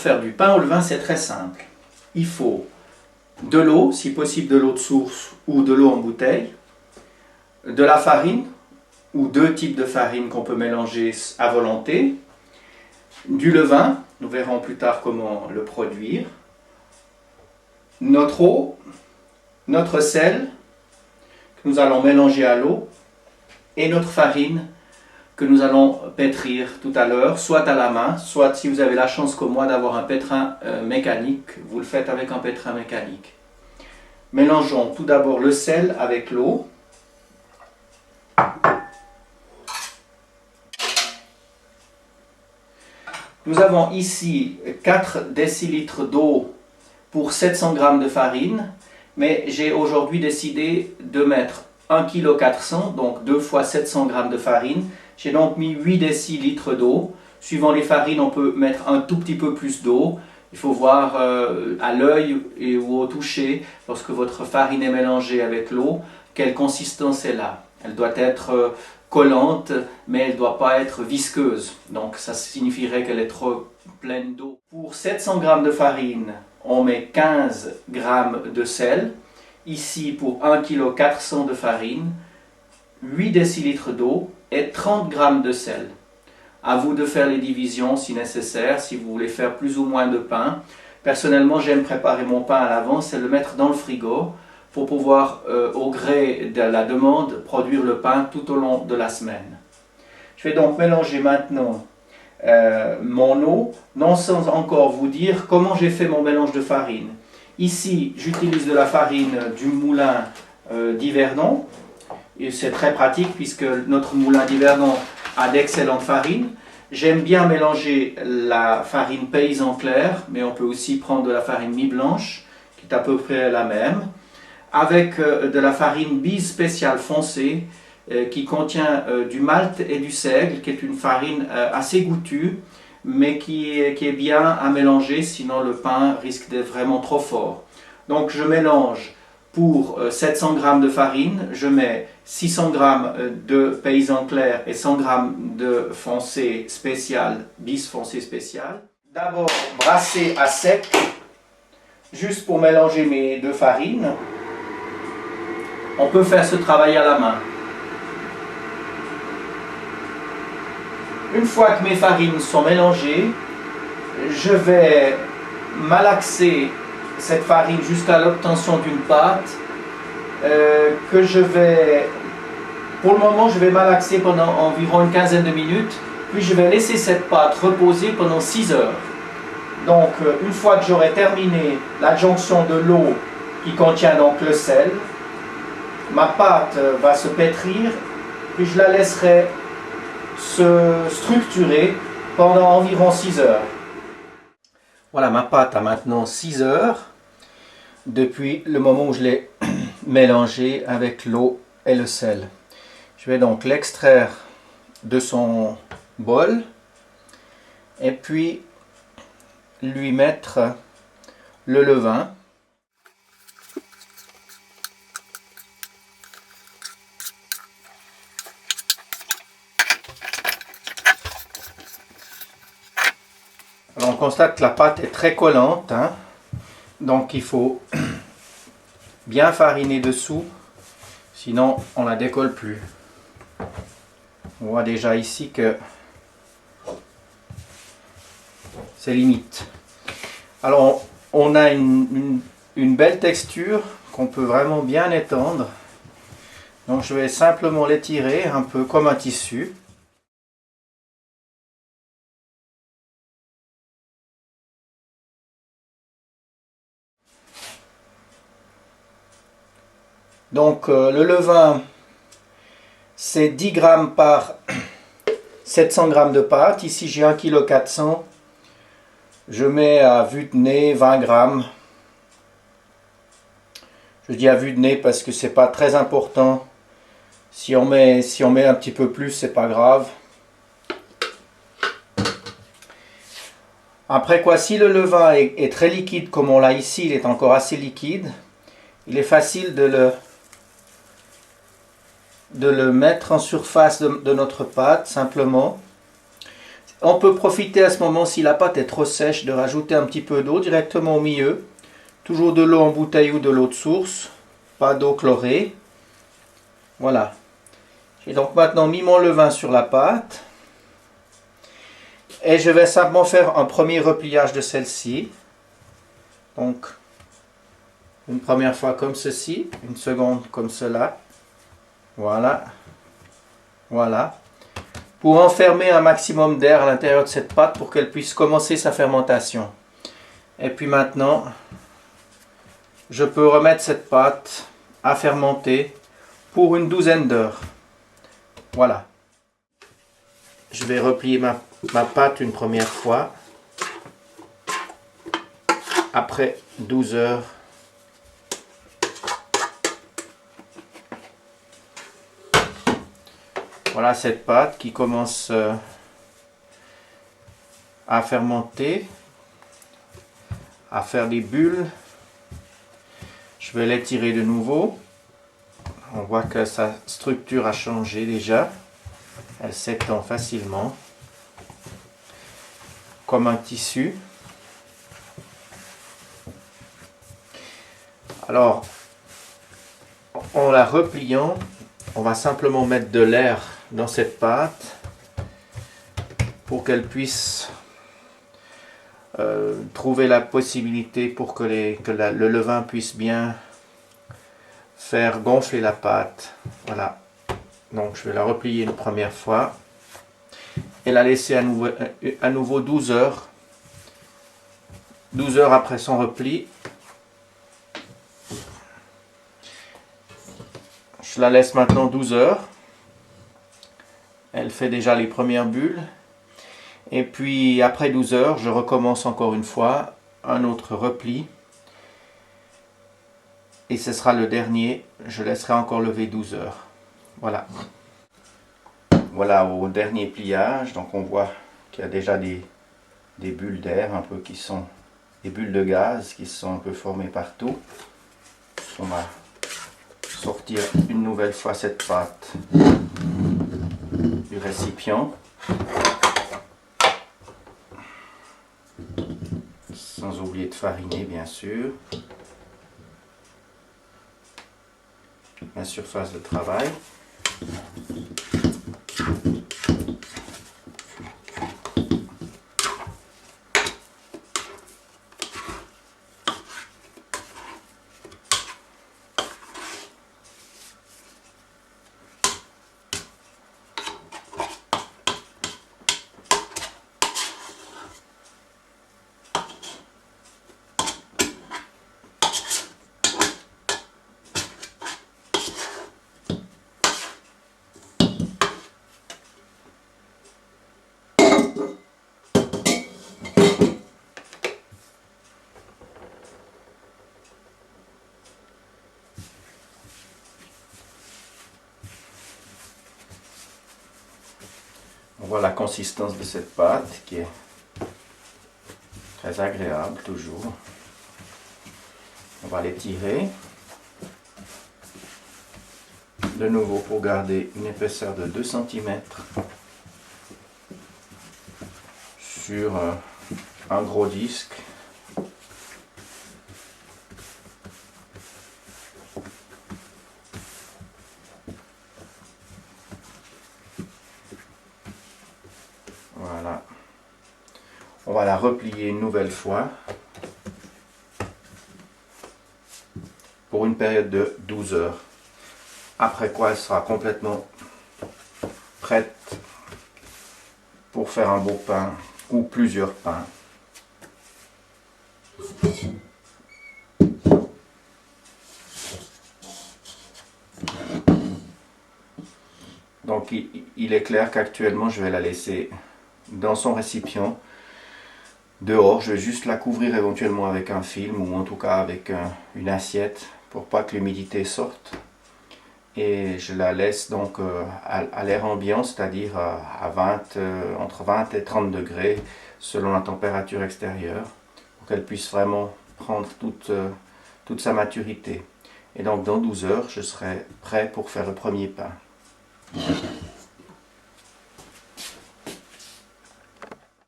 faire du pain au levain, c'est très simple. Il faut de l'eau, si possible de l'eau de source ou de l'eau en bouteille, de la farine ou deux types de farine qu'on peut mélanger à volonté, du levain, nous verrons plus tard comment le produire, notre eau, notre sel que nous allons mélanger à l'eau et notre farine que nous allons pétrir tout à l'heure, soit à la main, soit si vous avez la chance comme moi d'avoir un pétrin mécanique, vous le faites avec un pétrin mécanique. Mélangeons tout d'abord le sel avec l'eau. Nous avons ici 4 décilitres d'eau pour 700 g de farine, mais j'ai aujourd'hui décidé de mettre 1,4 kg, donc 2 fois 700 g de farine. J'ai donc mis 8 décilitres d'eau. Suivant les farines, on peut mettre un tout petit peu plus d'eau. Il faut voir à l'œil ou au toucher, lorsque votre farine est mélangée avec l'eau, quelle consistance elle a. Elle doit être collante, mais elle ne doit pas être visqueuse. Donc ça signifierait qu'elle est trop pleine d'eau. Pour 700 g de farine, on met 15 g de sel. Ici, pour 1,4 kg de farine, 8 décilitres d'eau et 30 g de sel. À vous de faire les divisions si nécessaire, si vous voulez faire plus ou moins de pain. Personnellement, j'aime préparer mon pain à l'avance et le mettre dans le frigo pour pouvoir, au gré de la demande, produire le pain tout au long de la semaine. Je vais donc mélanger maintenant mon eau, non sans encore vous dire comment j'ai fait mon mélange de farine. Ici, j'utilise de la farine du moulin d'Yverdon. Et c'est très pratique puisque notre moulin d'Yverdon a d'excellentes farines. J'aime bien mélanger la farine paysan clair, mais on peut aussi prendre de la farine mi-blanche, qui est à peu près la même, avec de la farine bise spéciale foncée, qui contient du malt et du seigle, qui est une farine assez goûtue, mais qui est bien à mélanger, sinon le pain risque d'être vraiment trop fort. Donc je mélange. Pour 700 g de farine, je mets 600 g de paysan clair et 100 g de foncé spécial, bis foncé spécial. D'abord brasser à sec, juste pour mélanger mes deux farines. On peut faire ce travail à la main. Une fois que mes farines sont mélangées, je vais malaxer cette farine jusqu'à l'obtention d'une pâte que je vais, pour le moment, je vais malaxer pendant environ une quinzaine de minutes, puis je vais laisser cette pâte reposer pendant 6 heures. Donc, une fois que j'aurai terminé l'adjonction de l'eau qui contient donc le sel, ma pâte va se pétrir, puis je la laisserai se structurer pendant environ 6 heures. Voilà, ma pâte a maintenant 6 heures depuis le moment où je l'ai mélangée avec l'eau et le sel. Je vais donc l'extraire de son bol et puis lui mettre le levain. Alors on constate que la pâte est très collante, hein? Donc il faut bien fariner dessous, sinon on ne la décolle plus. On voit déjà ici que c'est limite. Alors on a une belle texture qu'on peut vraiment bien étendre. Donc je vais simplement l'étirer un peu comme un tissu. Donc le levain, c'est 10 g par 700 g de pâte. Ici j'ai 1,4 kg. Je mets à vue de nez 20 g. Je dis à vue de nez parce que c'est pas très important. Si on met un petit peu plus, c'est pas grave. Après quoi, si le levain est très liquide comme on l'a ici, il est encore assez liquide, il est facile de le mettre en surface de notre pâte, simplement. On peut profiter à ce moment, si la pâte est trop sèche, de rajouter un petit peu d'eau directement au milieu. Toujours de l'eau en bouteille ou de l'eau de source, pas d'eau chlorée. Voilà. J'ai donc maintenant mis mon levain sur la pâte. Et je vais simplement faire un premier repliage de celle-ci. Donc, une première fois comme ceci, une seconde comme cela. Voilà. Voilà. Pour enfermer un maximum d'air à l'intérieur de cette pâte pour qu'elle puisse commencer sa fermentation. Et puis maintenant, je peux remettre cette pâte à fermenter pour une douzaine d'heures. Voilà. Je vais replier ma pâte une première fois. Après 12 heures. Voilà cette pâte qui commence à fermenter, à faire des bulles. Je vais l'étirer de nouveau. On voit que sa structure a changé déjà. Elle s'étend facilement, comme un tissu. Alors, en la repliant, on va simplement mettre de l'air dans cette pâte pour qu'elle puisse trouver la possibilité pour que le levain puisse bien faire gonfler la pâte. Voilà. Donc je vais la replier une première fois et la laisser à nouveau 12 heures. 12 heures après son repli. Je la laisse maintenant 12 heures. Elle fait déjà les premières bulles. Et puis après 12 heures, je recommence encore une fois un autre repli. Et ce sera le dernier. Je laisserai encore lever 12 heures. Voilà. Voilà au dernier pliage. Donc on voit qu'il y a déjà des bulles d'air un peu qui sont des bulles de gaz qui se sont un peu formées partout. On va sortir une nouvelle fois cette pâte du récipient. Sans oublier de fariner bien sûr. La surface de travail. On voit la consistance de cette pâte qui est très agréable toujours. On va l'étirer de nouveau pour garder une épaisseur de 2 cm sur un gros disque. Voilà. On va la replier une nouvelle fois pour une période de 12 heures. Après quoi elle sera complètement prête pour faire un beau pain ou plusieurs pains. Donc il est clair qu'actuellement je vais la laisser dans son récipient dehors. Je vais juste la couvrir éventuellement avec un film ou en tout cas avec une assiette pour pas que l'humidité sorte. Et je la laisse donc à l'air ambiant, c'est-à-dire entre 20 et 30 degrés selon la température extérieure pour qu'elle puisse vraiment prendre toute sa maturité. Et donc dans 12 heures, je serai prêt pour faire le premier pain.